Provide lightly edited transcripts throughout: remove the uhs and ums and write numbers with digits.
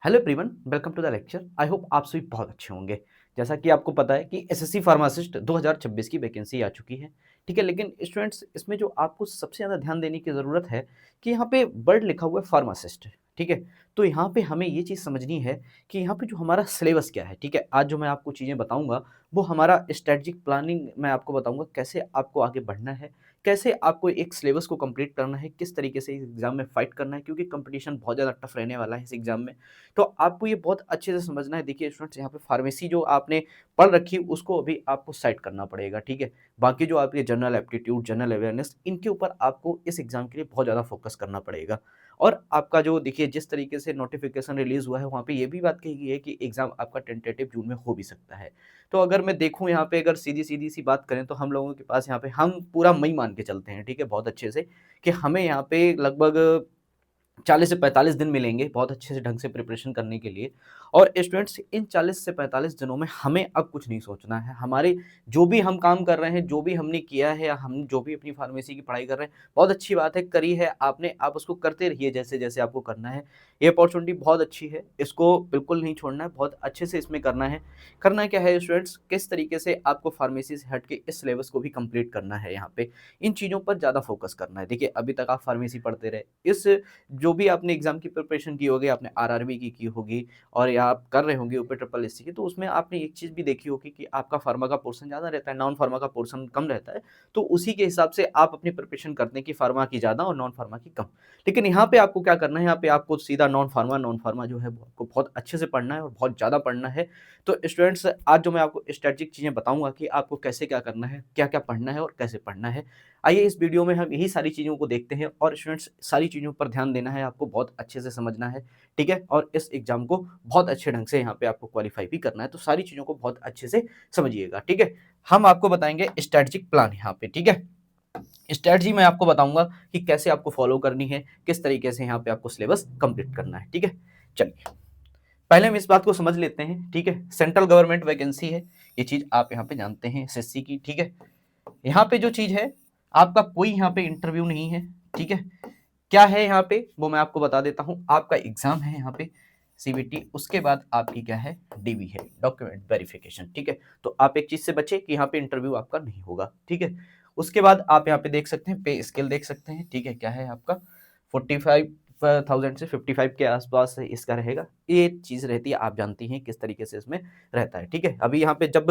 Hello everyone, welcome to the lecture. I hope आप सभी बहुत अच्छे होंगे। जैसा कि आपको पता है कि एसएससी फार्मासिस्ट 2026 की वैकेंसी आ चुकी है। ठीक है, लेकिन स्टूडेंट्स इसमें जो आपको सबसे ज़्यादा ध्यान देने की ज़रूरत है कि यहाँ पे वर्ड लिखा हुआ है फार्मासिस्ट। ठीक है, तो यहाँ पे हमें ये चीज़ समझनी है कि यहाँ पे जो हमारा सिलेबस क्या है। ठीक है, आज जो मैं आपको चीज़ें बताऊँगा वो हमारा स्ट्रेटजिक प्लानिंग मैं आपको बताऊँगा, कैसे आपको आगे बढ़ना है, कैसे आपको एक सिलेबस को कंप्लीट करना है, किस तरीके से इस एग्ज़ाम में फाइट करना है, क्योंकि कंपटीशन बहुत ज़्यादा टफ रहने वाला है इस एग्ज़ाम में। तो आपको ये बहुत अच्छे से समझना है। देखिए स्टूडेंट्स, यहाँ पे फार्मेसी जो आपने पढ़ रखी है उसको अभी आपको सेट करना पड़ेगा। ठीक है, बाकी जो आपके जनरल एप्टीट्यूड, जनरल अवेयरनेस, इनके ऊपर आपको इस एग्जाम के लिए बहुत ज़्यादा फोकस करना पड़ेगा। और आपका जो देखिए जिस तरीके से नोटिफिकेशन रिलीज हुआ है वहाँ पे ये भी बात कही गई है कि एग्जाम आपका टेंटेटिव जून में हो भी सकता है। तो अगर मैं देखूँ यहाँ पे, अगर सीधी सीधी सी बात करें तो हम लोगों के पास यहाँ पे हम पूरा मई मान के चलते हैं। ठीक है, बहुत अच्छे से कि हमें यहाँ पे लगभग 40 से 45 दिन मिलेंगे बहुत अच्छे से ढंग से प्रिपरेशन करने के लिए। और स्टूडेंट्स, इन 40 से 45 दिनों में हमें अब कुछ नहीं सोचना है। हमारे जो भी हम काम कर रहे हैं, जो भी हमने किया है, या हम जो भी अपनी फार्मेसी की पढ़ाई कर रहे हैं, बहुत अच्छी बात है, करी है आपने, आप उसको करते रहिए जैसे जैसे आपको करना है। ये अपॉर्चुनिटी बहुत अच्छी है, इसको बिल्कुल नहीं छोड़ना है, बहुत अच्छे से इसमें करना है। करना क्या है स्टूडेंट्स, किस तरीके से आपको फार्मेसी से हट के इस सिलेबस को भी कंप्लीट करना है। यहाँ पे इन चीज़ों पर ज़्यादा फोकस करना है। देखिए अभी तक आप फार्मेसी पढ़ते रहे, इस जो भी आपने एग्जाम की प्रिपरेशन की होगी, आपने आरआरबी की होगी, और या आप कर रहे होंगे ऊपर ट्रिपल एससी की, तो उसमें आपने एक चीज़ भी देखी होगी कि आपका फार्मा का पोर्शन ज़्यादा रहता है, नॉन फार्मा का पोर्शन कम रहता है। तो उसी के हिसाब से आप अपनी प्रिपरेशन करते हैं कि फार्मा की ज़्यादा और नॉन फार्मा की कम। लेकिन यहाँ पे आपको क्या करना है, यहाँ पे आपको सीधा नॉन फार्मा जो है वो आपको बहुत अच्छे से पढ़ना है और बहुत ज़्यादा पढ़ना है। तो स्टूडेंट्स, आज जो मैं आपको स्ट्रेटेजिक चीज़ें बताऊंगा कि आपको कैसे क्या करना है, क्या क्या पढ़ना है और कैसे पढ़ना है, आइए इस वीडियो में हम यही सारी चीज़ों को देखते हैं। और स्टूडेंट्स, सारी चीज़ों पर ध्यान देना है, आपको बहुत अच्छे से समझना है। ठीक है, और इस एग्जाम को बहुत अच्छे ढंग से यहाँ पे आपको क्वालिफाई भी करना है। तो सारी चीज़ों को बहुत अच्छे से समझिएगा। ठीक है, हम आपको बताएंगे स्ट्रेटजिक प्लान यहाँ पे। ठीक है, स्ट्रेटजी मैं आपको बताऊंगा कि कैसे आपको फॉलो करनी है, किस तरीके से यहाँ पे आपको सिलेबस कंप्लीट करना है। ठीक है, चलिए पहले हम इस बात को समझ लेते हैं। ठीक है, सेंट्रल गवर्नमेंट वैकेंसी है, ये चीज आप यहाँ पे जानते हैं एसएससी की। ठीक है, यहाँ पे जो चीज है, आपका कोई यहाँ पे इंटरव्यू नहीं है। ठीक है, क्या है यहाँ पे वो मैं आपको बता देता हूँ। आपका एग्जाम है यहाँ पे सीबीटी, उसके बाद आपकी क्या है, डीवी है, डॉक्यूमेंट वेरिफिकेशन। ठीक है, तो आप एक चीज से बचे कि यहाँ पे इंटरव्यू आपका नहीं होगा। ठीक है, उसके बाद आप यहाँ पे देख सकते हैं, पे स्केल देख सकते हैं। ठीक है, क्या है आपका 45,000 से 55 के आसपास इसका रहेगा। ये चीज रहती है, आप जानती हैं किस तरीके से इसमें रहता है। ठीक है, अभी यहाँ पे जब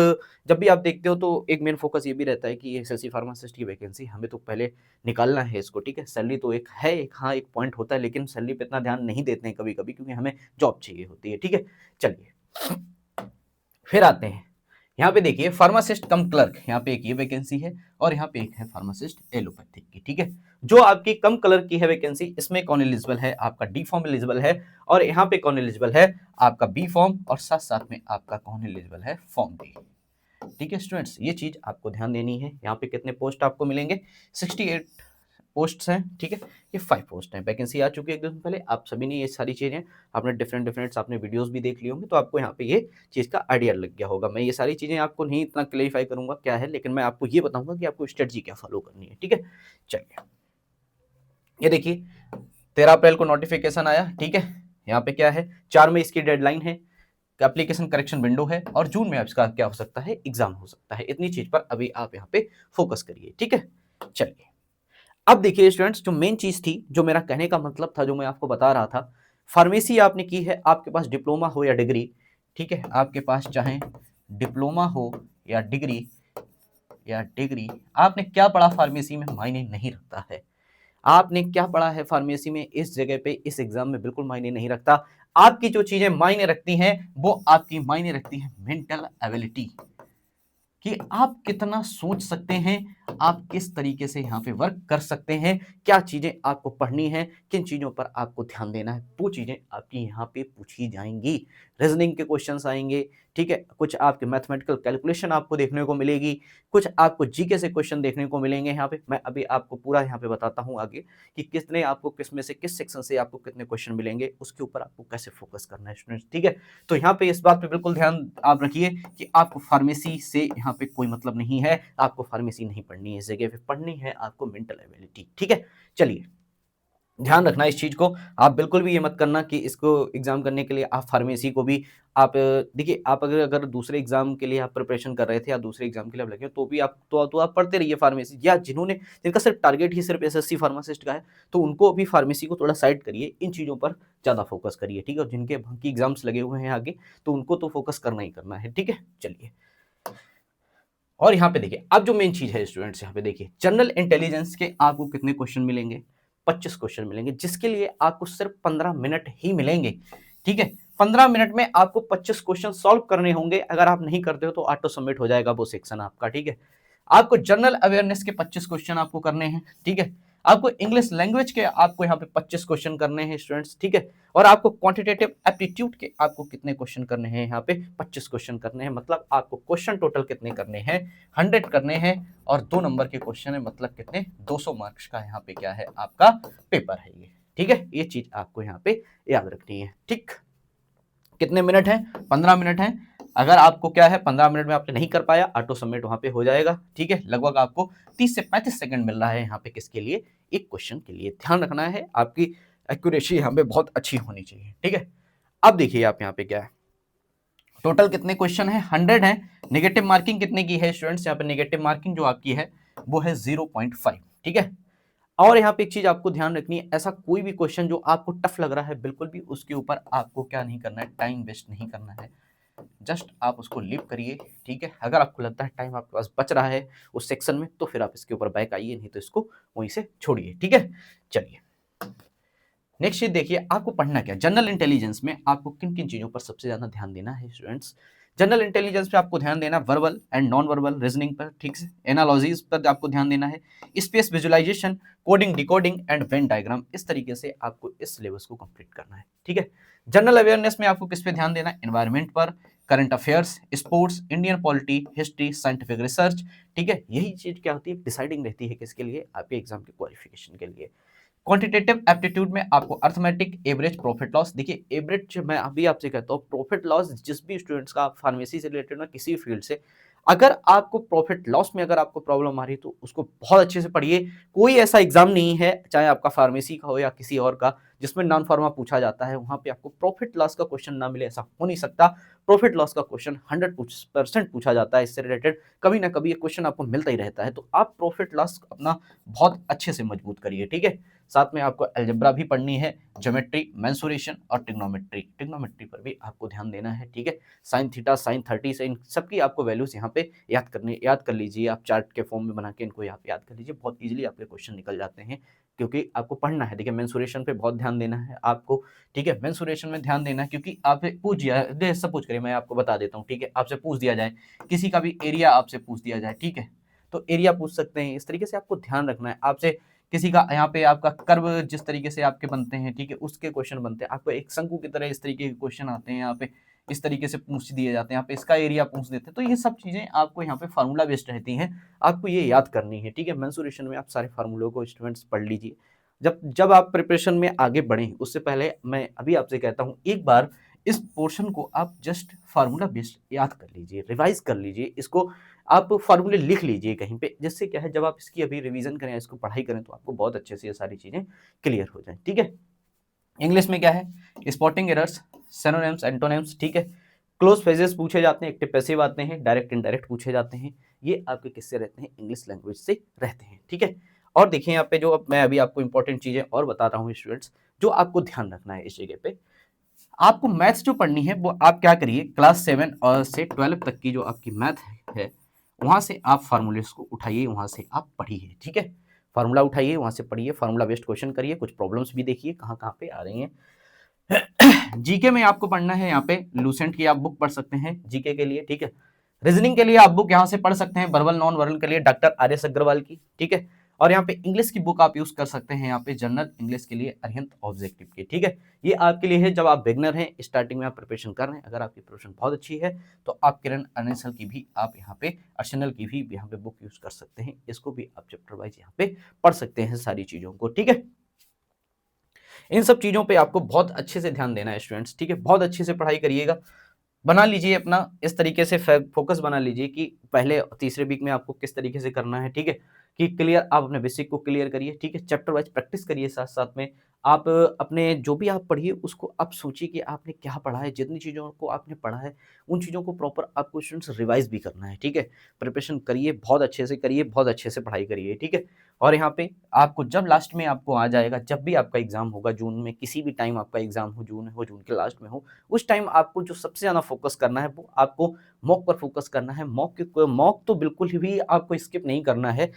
जब भी आप देखते हो तो एक मेन फोकस ये भी रहता है कि ये एसएससी फार्मासिस्ट की वैकेंसी हमें तो पहले निकालना है इसको। ठीक है, सैलरी तो एक है, एक हाँ एक पॉइंट होता है, लेकिन सैलरी पे इतना ध्यान नहीं देते हैं कभी कभी, क्योंकि हमें जॉब चाहिए होती है। ठीक है, चलिए फिर आते हैं। यहाँ पे देखिए फार्मासिस्ट कम क्लर्क, यहाँ पे एक ये वैकेंसी है, और यहाँ पे एक है फार्मासिस्ट एलोपैथिक की। ठीक है, जो आपकी कम कलर की है वैकेंसी, इसमें कौन एलिजिबल है, आपका डी फॉर्म एलिजिबल है, और यहाँ पे कौन एलिजिबल है, आपका बी फॉर्म, और साथ साथ में आपका कौन एलिजिबल है, फॉर्म डी। ठीक है स्टूडेंट्स, ये चीज आपको ध्यान देनी है। यहाँ पे कितने पोस्ट आपको मिलेंगे, 68 पोस्ट हैं। ठीक है, ये 5 पोस्ट हैं, वैकेंसी आ चुकी है एक दिन पहले। आप सभी ने ये सारी चीजें, आपने डिफरेंट डिफरेंट आपने वीडियोस भी देख लिए होंगे, तो आपको यहाँ पे ये चीज का आइडिया लग गया होगा। मैं ये सारी चीजें आपको नहीं इतना क्लेरिफाई करूंगा क्या है, लेकिन मैं आपको ये बताऊंगा कि आपको स्ट्रेटजी क्या फॉलो करनी है। ठीक है, चलिए ये देखिए 13 अप्रैल को नोटिफिकेशन आया। ठीक है, यहाँ पे क्या है, 4 में इसकी डेडलाइन है, एप्लीकेशन करेक्शन विंडो है, और जून में इसका क्या हो सकता है, एग्जाम हो सकता है। इतनी चीज पर अभी आप यहाँ पे फोकस करिए। ठीक है, चलिए अब देखिए स्टूडेंट्स, जो मेन चीज थी, जो मेरा कहने का मतलब था, जो मैं आपको बता रहा था, फार्मेसी आपने की है, आपके पास डिप्लोमा हो या डिग्री। ठीक है, आपके पास चाहे डिप्लोमा हो या डिग्री, आपने क्या पढ़ा फार्मेसी में मायने नहीं रखता है। आपने क्या पढ़ा है फार्मेसी में, इस जगह पे इस एग्जाम में बिल्कुल मायने नहीं रखता। आपकी जो चीजें मायने रखती हैं, वो आपकी मायने रखती है मेंटल एबिलिटी, कि आप कितना सोच सकते हैं, आप किस तरीके से यहाँ पे वर्क कर सकते हैं, क्या चीजें आपको पढ़नी है, किन चीजों पर आपको ध्यान देना है, वो चीजें आपकी यहाँ पे पूछी जाएंगी। रीजनिंग के क्वेश्चंस आएंगे। ठीक है, कुछ आपके मैथमेटिकल कैलकुलेशन आपको देखने को मिलेगी, कुछ आपको जीके से क्वेश्चन देखने को मिलेंगे। यहाँ पे मैं अभी आपको पूरा यहाँ पे बताता हूँ आगे कि कितने आपको किस में से किस सेक्शन से आपको कितने क्वेश्चन मिलेंगे, उसके ऊपर आपको कैसे फोकस करना है स्टूडेंट्स। ठीक है, तो यहाँ पे इस बात पे बिल्कुल ध्यान आप रखिए कि आपको फार्मेसी से यहाँ पे कोई मतलब नहीं है, आपको फार्मेसी नहीं पढ़नी है, इस जगह पे पढ़नी है आपको मेंटल एबिलिटी। ठीक है, चलिए ध्यान रखना इस चीज़ को। आप बिल्कुल भी ये मत करना कि इसको एग्ज़ाम करने के लिए आप फार्मेसी को भी आप देखिए, आप अगर दूसरे एग्ज़ाम के लिए आप प्रिपरेशन कर रहे थे या दूसरे एग्ज़ाम के लिए आप लगे हो, तो भी आप तो आप पढ़ते रहिए फार्मेसी, या जिनका सिर्फ टारगेट ही सिर्फ एसएससी फार्मासिस्ट का है, तो उनको अभी फार्मेसी को थोड़ा साइड करिए, इन चीज़ों पर ज़्यादा फोकस करिए, ठीक है? और जिनके बाकी एग्ज़ाम्स लगे हुए हैं आगे, तो उनको तो फोकस करना ही करना है, ठीक है? चलिए, और यहाँ पे देखिए, अब जो मेन चीज़ है स्टूडेंट्स, यहाँ पे देखिए, जनरल इंटेलिजेंस के आपको कितने क्वेश्चन मिलेंगे? 25 क्वेश्चन मिलेंगे, जिसके लिए आपको सिर्फ 15 मिनट ही मिलेंगे, ठीक है? 15 मिनट में आपको 25 क्वेश्चन सॉल्व करने होंगे। अगर आप नहीं करते हो तो ऑटो सबमिट हो जाएगा वो सेक्शन आपका, ठीक है? आपको जनरल अवेयरनेस के 25 क्वेश्चन आपको करने हैं, ठीक है? आपको इंग्लिश लैंग्वेज के आपको यहाँ पे 25 क्वेश्चन करने हैं स्टूडेंट्स, ठीक है? और आपको क्वांटिटेटिव एप्टीट्यूड के आपको कितने क्वेश्चन करने हैं? यहाँ पे 25 क्वेश्चन करने हैं, मतलब आपको क्वेश्चन टोटल कितने करने हैं? 100 करने हैं, और 2 नंबर के क्वेश्चन है, मतलब कितने? 200 मार्क्स का यहाँ पे क्या है आपका पेपर है ये, ठीक है? ये चीज आपको यहाँ पे याद रखनी है, ठीक? कितने मिनट है? 15 मिनट है। अगर आपको क्या है 15 मिनट में आपने नहीं कर पाया, ऑटो सबमिट वहां पे हो जाएगा, ठीक है? लगभग आपको 30 से 35 सेकंड मिल रहा है यहाँ पे, किसके लिए? एक क्वेश्चन के लिए। ध्यान रखना है, आपकी एक्यूरेसी यहाँ पे बहुत अच्छी होनी चाहिए, ठीक है? अब देखिए आप यहाँ पे क्या है, टोटल कितने क्वेश्चन है? 100 है। नेगेटिव मार्किंग कितने की है स्टूडेंट्स? यहाँ पे नेगेटिव मार्किंग जो आपकी है वो है 0.5, ठीक है? और यहाँ पे एक चीज आपको ध्यान रखनी है, ऐसा कोई भी क्वेश्चन जो आपको टफ लग रहा है, बिल्कुल भी उसके ऊपर आपको क्या नहीं करना है, टाइम वेस्ट नहीं करना है। जस्ट आप उसको लीव करिए, ठीक है? अगर आपको लगता है टाइम आपके पास बच रहा है उस सेक्शन में, तो फिर आप इसके ऊपर बैक आइए, नहीं तो इसको वहीं से छोड़िए, ठीक है? चलिए, नेक्स्ट चीज देखिए, आपको पढ़ना क्या? जनरल इंटेलिजेंस में आपको किन किन चीजों पर सबसे ज्यादा ध्यान देना है स्टूडेंट्स? जनरल इंटेलिजेंस पे आपको ध्यान देना verbal and non verbal reasoning पर, ठीक है? एनालॉजीज पर आपको ध्यान देना है, space visualisation, coding, decoding and Venn diagram, इस तरीके से आपको इस सिलेबस को कंप्लीट करना है, ठीक है? जनरल अवेयरनेस में आपको किस पे ध्यान देना है? एनवायरमेंट पर, current affairs, sports, Indian polity, history, scientific research, ठीक है? यही चीज क्या होती है, डिसाइडिंग रहती है किसके लिए? आपके एग्जाम के क्वालिफिकेशन के लिए। क्वांटिटेटिव एप्टीट्यूड में आपको अर्थमेटिक, एवरेज, प्रॉफिट लॉस। देखिए, एवरेज मैं अभी आपसे कहता हूँ, प्रॉफिट लॉस जिस भी स्टूडेंट्स का फार्मेसी से रिलेटेड ना, किसी फील्ड से, अगर आपको प्रॉफिट लॉस में अगर आपको प्रॉब्लम आ रही है, तो उसको बहुत अच्छे से पढ़िए। कोई ऐसा एग्जाम नहीं है, चाहे आपका फार्मेसी का हो या किसी और का, जिसमें नॉन फार्मा पूछा जाता है, वहां पे आपको प्रॉफिट लॉस का क्वेश्चन ना मिले, ऐसा हो नहीं सकता। प्रॉफिट लॉस का क्वेश्चन 100% पूछा जाता है, इससे रिलेटेड कभी ना कभी ये क्वेश्चन आपको मिलता ही रहता है। तो आप प्रॉफिट लॉस अपना बहुत अच्छे से मजबूत करिए, ठीक है? साथ में आपको अलजेब्रा भी पढ़नी है, ज्योमेट्री, मेंसुरेशन और ट्रिग्नोमेट्री। ट्रिग्नोमेट्री पर भी आपको ध्यान देना है, ठीक है? साइन थीटा, साइन 30 से इन सबकी आपको वैल्यूज यहाँ पे याद कर लीजिए। आप चार्ट के फॉर्म में बना के इनको यहाँ पे याद कर लीजिए, बहुत इजीली आपके क्वेश्चन निकल जाते हैं, क्योंकि आपको पढ़ना है। देखिए, मेंसुरेशन पे बहुत ध्यान देना है आपको, ठीक है? मेंसुरेशन में ध्यान देना है, क्योंकि आपसे पूछ दिया, सपोज करिए मैं आपको बता देता हूँ, ठीक है? आपसे पूछ दिया जाए, किसी का भी एरिया आपसे पूछ दिया जाए, ठीक है? तो एरिया पूछ सकते हैं, इस तरीके से आपको ध्यान रखना है। आपसे किसी का यहाँ पे आपका कर्व जिस तरीके से आपके बनते हैं, ठीक है, उसके क्वेश्चन बनते हैं। आपको एक शंकु की तरह इस तरीके के क्वेश्चन आते हैं, यहाँ पे इस तरीके से पूछ दिए जाते हैं, यहाँ पे इसका एरिया पूछ देते हैं। तो ये सब चीजें आपको यहाँ पे फार्मूला बेस्ड रहती हैं, आपको ये याद करनी है, ठीक है? मेंसुरेशन में आप सारे फार्मूलों को स्टूडेंट्स पढ़ लीजिए। जब जब आप प्रिपरेशन में आगे बढ़ें, उससे पहले मैं अभी आपसे कहता हूँ, एक बार इस पोर्शन को आप जस्ट फार्मूला बेस्ड याद कर लीजिए, रिवाइज कर लीजिए, इसको आप फार्मूले लिख लीजिए कहीं पे, जिससे क्या है, जब आप इसकी अभी रिवीजन करें, इसको पढ़ाई करें, तो आपको बहुत अच्छे से ये सारी चीजें क्लियर हो जाएं, ठीक है? इंग्लिश में क्या है? स्पॉटिंग एरर्स, सिनोनिम्स, एंटोनिम्स, ठीक है? क्लोज फ्रेजेस पूछे जाते हैं, एक्टिव पैसिव आते हैं, डायरेक्ट इनडायरेक्ट पूछे जाते हैं। ये आपके किससे रहते हैं? इंग्लिश लैंग्वेज से रहते हैं, ठीक है? और देखिए यहाँ पे जो अब मैं अभी आपको इंपॉर्टेंट चीजें और बता रहा हूँ स्टूडेंट्स, जो आपको ध्यान रखना है इस जगह पे। आपको मैथ्स जो पढ़नी है, वो आप क्या करिए, क्लास 7 और से 12 तक की जो आपकी मैथ है, वहां से आप फार्मूलेस को उठाइए, वहां से आप पढ़िए, ठीक है? फार्मूला उठाइए, वहां से पढ़िए, फार्मूला बेस्ड क्वेश्चन करिए, कुछ प्रॉब्लम्स भी देखिए कहाँ कहाँ पे आ रही हैं। जीके में आपको पढ़ना है, यहाँ पे लूसेंट की आप बुक पढ़ सकते हैं जीके के लिए, ठीक है? रीजनिंग के लिए आप बुक यहाँ से पढ़ सकते हैं, वर्बल नॉन वर्बल के लिए डॉक्टर आर एस अग्रवाल की, ठीक है? और यहाँ पे इंग्लिश की बुक आप यूज कर सकते हैं, यहाँ पे जनरल इंग्लिश के लिए अरिहंत ऑब्जेक्टिव की, ठीक है? ये आपके लिए है जब आप बिगनर हैं, स्टार्टिंग में आप प्रिपरेशन कर रहे हैं। अगर आपकी प्रिपरेशन बहुत अच्छी है, तो आप किरण अनिसल की भी आप यहाँ पे, अर्चनल की भी यहाँ पे बुक यूज कर सकते हैं। इसको भी आप चैप्टर वाइज यहाँ पे पढ़ सकते हैं सारी चीजों को, ठीक है? इन सब चीजों पे आपको बहुत अच्छे से ध्यान देना है स्टूडेंट्स, ठीक है? बहुत अच्छे से पढ़ाई करिएगा, बना लीजिए अपना इस तरीके से फोकस बना लीजिए कि पहले तीसरे वीक में आपको किस तरीके से करना है, ठीक है? कि क्लियर आप अपने बेसिक को क्लियर करिए, ठीक है? चैप्टर वाइज प्रैक्टिस करिए, साथ साथ में आप अपने जो भी आप पढ़िए उसको आप सोचिए कि आपने क्या पढ़ा है, जितनी चीज़ों को आपने पढ़ा है, उन चीज़ों को प्रॉपर आपको स्टूडेंट्स रिवाइज़ भी करना है, ठीक है? प्रिपरेशन करिए, बहुत अच्छे से करिए, बहुत अच्छे से पढ़ाई करिए, ठीक है? और यहाँ पे आपको जब लास्ट में आपको आ जाएगा, जब भी आपका एग्ज़ाम होगा जून में, किसी भी टाइम आपका एग्ज़ाम हो, जून के लास्ट में हो, उस टाइम आपको जो सबसे ज़्यादा फ़ोकस करना है, वो आपको मॉक पर फ़ोकस करना है। मॉक तो बिल्कुल भी आपको स्किप नहीं करना है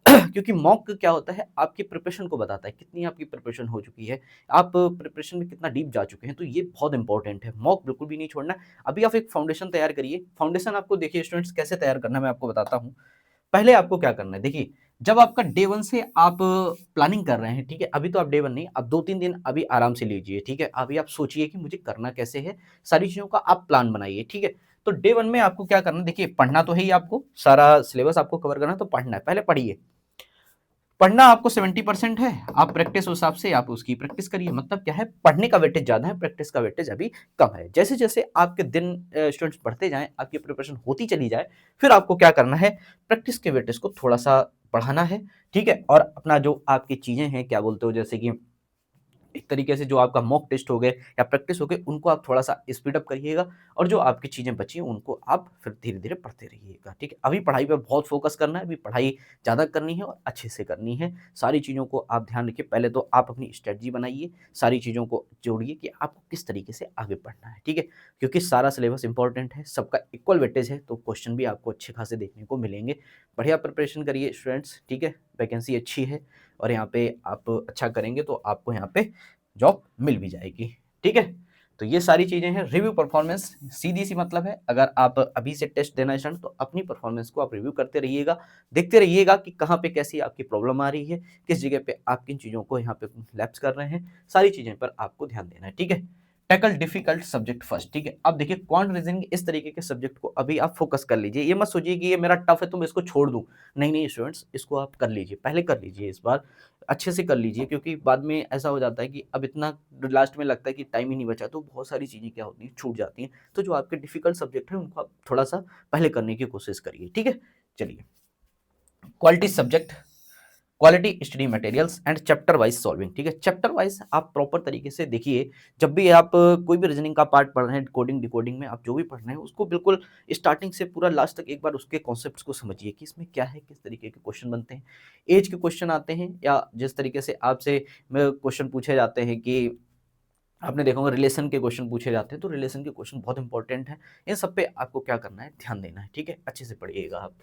क्योंकि मॉक क्या होता है, आपकी प्रिपरेशन को बताता है, कितनी आपकी प्रिपरेशन हो चुकी है, आप प्रिपरेशन में कितना डीप जा चुके हैं, तो ये बहुत इंपॉर्टेंट है। मॉक बिल्कुल भी नहीं छोड़ना। अभी आप एक फाउंडेशन तैयार करिए। फाउंडेशन आपको देखिए स्टूडेंट्स कैसे तैयार करना है मैं आपको बताता हूँ। पहले आपको क्या करना है, देखिए जब आपका डे 1 से आप प्लानिंग कर रहे हैं, ठीक है? अभी तो आप डे 1 नहीं, आप 2-3 दिन अभी आराम से लीजिए, ठीक है? अभी आप सोचिए कि मुझे करना कैसे है, सारी चीज़ों का आप प्लान बनाइए, ठीक है? तो डे 1 में आपको क्या करना है, देखिए पढ़ना तो है ही आपको, सारा सिलेबस आपको कवर करना है, तो पढ़ना है। पहले पढ़िए। पढ़ना आपको 70% है, आप प्रैक्टिस उस हिसाब से आप उसकी प्रैक्टिस करिए। मतलब क्या है, पढ़ने का वेटेज ज़्यादा है, प्रैक्टिस का वेटेज अभी कम है। जैसे-जैसे आपके दिन स्टूडेंट्स बढ़ते जाएँ, आपकी प्रिपरेशन होती चली जाए, फिर आपको क्या करना है, प्रैक्टिस के वेटेज को थोड़ा-सा बढ़ाना है, ठीक है? और अपना जो आपकी चीज़ें हैं, क्या बोलते हो, जैसे कि एक तरीके से जो आपका मॉक टेस्ट हो गए या प्रैक्टिस हो गए, उनको आप थोड़ा-सा स्पीड अप करिएगा और जो आपकी चीज़ें बची हैं, उनको आप फिर धीरे-धीरे पढ़ते रहिएगा, ठीक है? अभी पढ़ाई पे बहुत फ़ोकस करना है, अभी पढ़ाई ज़्यादा करनी है और अच्छे से करनी है। सारी चीज़ों को आप ध्यान रखिए, पहले तो आप अपनी स्ट्रैटेजी बनाइए, सारी चीज़ों को जोड़िए कि आपको किस तरीके से आगे पढ़ना है, ठीक है? क्योंकि सारा सिलेबस इम्पोर्टेंट है, सबका इक्वल वेटेज है, तो क्वेश्चन भी आपको अच्छे खासे देखने को मिलेंगे। बढ़िया प्रिपरेशन करिए स्टूडेंट्स, ठीक है? वैकेंसी अच्छी है और यहाँ पे आप अच्छा करेंगे तो आपको यहाँ पे जॉब मिल भी जाएगी, ठीक है? तो ये सारी चीज़ें हैं। रिव्यू परफॉर्मेंस सीधी-सी मतलब है, अगर आप अभी से टेस्ट देना स्टार्ट तो अपनी परफॉर्मेंस को आप रिव्यू करते रहिएगा, देखते रहिएगा कि कहाँ पे कैसी आपकी प्रॉब्लम आ रही है, किस जगह पे आप किन चीज़ों को यहाँ पे लैप्स कर रहे हैं, सारी चीज़ें पर आपको ध्यान देना है, ठीक है? टैकल डिफिकल्ट सब्जेक्ट फर्स्ट, ठीक है? अब देखिए क्वांट रीजनिंग इस तरीके के सब्जेक्ट को अभी आप फोकस कर लीजिए, ये मत सोचिए कि ये मेरा टफ है तो मैं इसको छोड़ दूँ। नहीं, नहीं स्टूडेंट्स, इसको आप कर लीजिए, पहले कर लीजिए इस बार, अच्छे से कर लीजिए क्योंकि बाद में ऐसा हो जाता है कि अब इतना लास्ट में लगता है कि टाइम ही नहीं बचा, तो बहुत सारी चीज़ें क्या होती हैं, छूट जाती हैं। तो जो आपके डिफ़िकल्ट सब्जेक्ट हैं, उनको आप थोड़ा-सा पहले करने की कोशिश करिए, ठीक है? चलिए, quality subject, quality study materials and chapter wise solving, ठीक है? चैप्टर वाइज आप प्रॉपर तरीके से देखिए, जब भी आप कोई भी रीजनिंग का पार्ट पढ़ रहे हैं, कोडिंग डिकोडिंग में आप जो भी पढ़ रहे हैं, उसको बिल्कुल स्टार्टिंग से पूरा लास्ट तक एक बार उसके कॉन्सेप्ट्स को समझिए कि इसमें क्या है, किस तरीके के क्वेश्चन बनते हैं, एज के क्वेश्चन आते हैं या जिस तरीके से आपसे क्वेश्चन पूछे जाते हैं कि आपने देखा होगा रिलेशन के क्वेश्चन पूछे जाते हैं, तो रिलेशन के क्वेश्चन बहुत इंपॉर्टेंट हैं। इन सब पे आपको क्या करना है, ध्यान देना है, ठीक है? अच्छे से पढ़िएगा आप।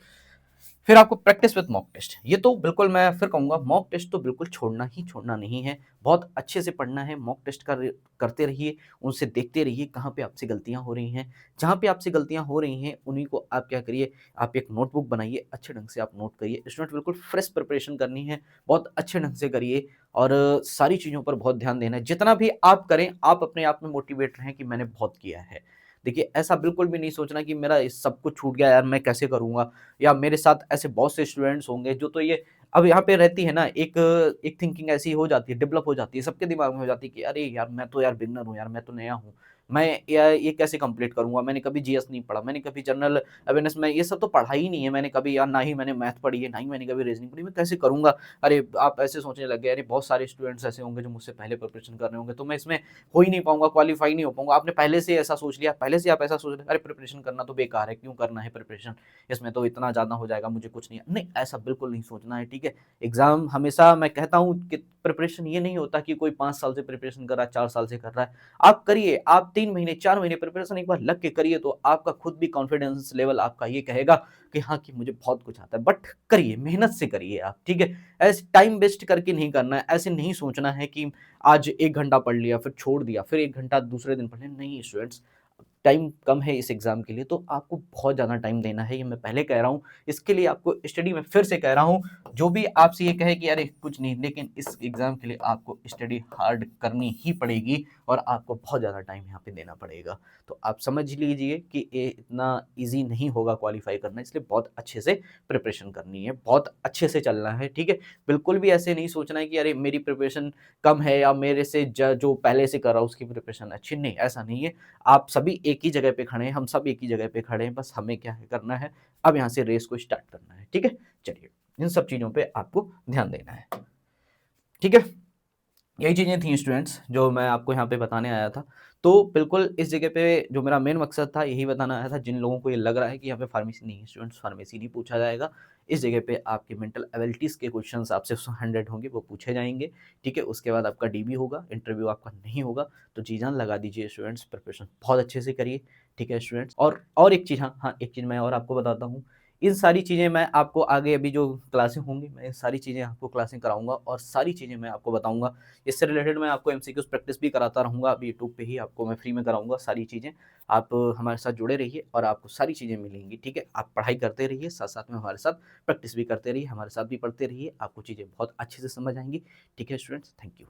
फिर आपको प्रैक्टिस विद मॉक टेस्ट, ये तो बिल्कुल मैं फिर कहूँगा मॉक टेस्ट तो बिल्कुल छोड़ना नहीं है। बहुत अच्छे से पढ़ना है, मॉक टेस्ट करते रहिए, उनसे देखते रहिए कहाँ पे आपसे गलतियाँ हो रही हैं। जहाँ पे आपसे गलतियाँ हो रही हैं, उन्हीं को आप क्या करिए, आप एक नोटबुक बनाइए, अच्छे ढंग से आप नोट करिए। स्टूडेंट बिल्कुल फ्रेश प्रिपरेशन करनी है, बहुत अच्छे ढंग से करिए और सारी चीज़ों पर बहुत ध्यान देना है। जितना भी आप करें, आप अपने आप में मोटिवेट रहें कि मैंने बहुत किया है। देखिए, ऐसा बिल्कुल भी नहीं सोचना कि मेरा इस सब कुछ छूट गया यार, मैं कैसे करूँगा? या मेरे साथ ऐसे बहुत से स्टूडेंट्स होंगे जो तो ये अब यहाँ पे रहती है ना एक एक थिंकिंग ऐसी हो जाती है, डेवलप हो जाती है, सबके दिमाग में हो जाती है कि अरे यार मैं तो यार बिगिनर हूँ यार, मैं तो नया हूँ। मैं या ये कैसे कंप्लीट करूँगा? मैंने कभी जीएस नहीं पढ़ा, मैंने कभी जनरल अवेयरनेस में ये सब तो पढ़ा ही नहीं है मैंने कभी यार, ना ही मैंने मैथ पढ़ी है, ना ही मैंने कभी रीजनिंग पढ़ी, मैं कैसे करूँगा? अरे आप ऐसे सोचने लग गए, अरे बहुत सारे स्टूडेंट्स ऐसे होंगे जो मुझसे पहले प्रिपरेशन कर रहे होंगे, तो मैं इसमें हो ही नहीं पाऊँगा, क्वालीफाई नहीं हो पाऊँगा। आपने पहले से ऐसा सोच लिया, पहले से आप ऐसा सोच रहे, अरे प्रिपरेशन करना तो बेकार है, क्यों करना है प्रिपरेशन? इसमें तो इतना ज़्यादा हो जाएगा, मुझे कुछ नहीं नहीं, ऐसा बिल्कुल नहीं सोचना है, ठीक है? एग्ज़ाम हमेशा मैं कहता हूँ कि प्रिपरेशन ये नहीं होता कि कोई 5 साल से प्रिपरेशन कर रहा है, 4 साल से कर रहा है। आप करिए, आप 3 महीने, 4 महीने प्रिपरेशन एक बार लग के करिए तो आपका खुद भी कॉन्फिडेंस लेवल आपका ये कहेगा कि हाँ, कि मुझे बहुत कुछ आता है। बट करिए, मेहनत से करिए आप, ठीक है? ऐसे टाइम वेस्ट करके नहीं करना है, ऐसे नहीं सोचना है कि आज 1 घंटा पढ़ लिया, फिर छोड़ दिया, फिर 1 घंटा दूसरे दिन पढ़ लिया। नहीं स्टूडेंट्स, टाइम कम है इस एग्ज़ाम के लिए, तो आपको बहुत ज़्यादा टाइम देना है, ये मैं पहले कह रहा हूँ। इसके लिए आपको स्टडी मैं फिर से कह रहा हूँ, जो भी आपसे ये कहे कि अरे कुछ नहीं, लेकिन इस एग्ज़ाम के लिए आपको स्टडी हार्ड करनी ही पड़ेगी और आपको बहुत ज़्यादा टाइम यहाँ पे देना पड़ेगा। तो आप समझ लीजिए कि ये इतना ईज़ी नहीं होगा क्वालीफ़ाई करना, इसलिए बहुत अच्छे से प्रिपरेशन करनी है, बहुत अच्छे से चलना है, ठीक है? बिल्कुल भी ऐसे नहीं सोचना है कि अरे मेरी प्रिपरेशन कम है या मेरे से जो पहले से कर रहा हूँ उसकी प्रिपरेशन अच्छी, नहीं, ऐसा नहीं है। आप सभी एक ही जगह पे खड़े हैं, हम सब एक ही जगह पे खड़े हैं, बस हमें क्या है करना है, अब यहाँ से रेस को स्टार्ट करना है, ठीक है? चलिए, इन सब चीज़ों पे आपको ध्यान देना है, ठीक है? यही चीज़ें थी स्टूडेंट्स जो मैं आपको यहाँ पे बताने आया था। तो बिल्कुल इस जगह पे जो मेरा मेन मकसद था यही बताना आया था, जिन लोगों को ये लग रहा है कि यहाँ पे फार्मेसी नहीं है स्टूडेंट्स, फार्मेसी नहीं पूछा जाएगा। इस जगह पे आपके मेंटल एबिलिटीज़ के क्वेश्चन्स आपसे 100 होंगे, वो पूछे जाएँगे, ठीक है? उसके बाद आपका डीबी होगा, इंटरव्यू आपका नहीं होगा, तो जी जान लगा दीजिए स्टूडेंट्स, प्रिपरेशन बहुत अच्छे से करिए, ठीक है स्टूडेंट्स? और एक चीज़, हाँ, एक चीज़ मैं और आपको बताता हूँ, इन सारी चीज़ें मैं आपको आगे अभी जो क्लासें होंगी, मैं ये सारी चीज़ें आपको क्लासें कराऊँगा और सारी चीज़ें मैं आपको बताऊँगा। इससे रिलेटेड मैं आपको एमसीक्यूज़ प्रैक्टिस भी कराता रहूँगा, अभी यूट्यूब पे ही आपको मैं फ्री में कराऊँगा सारी चीज़ें। आप हमारे साथ जुड़े रहिए और आपको सारी चीज़ें मिलेंगी, ठीक है? आप पढ़ाई करते रहिए, साथ-साथ में हमारे साथ प्रैक्टिस भी करते रहिए, हमारे साथ भी पढ़ते रहिए, आपको चीज़ें बहुत अच्छे से समझ आएँगी, ठीक है स्टूडेंट्स? Thank you.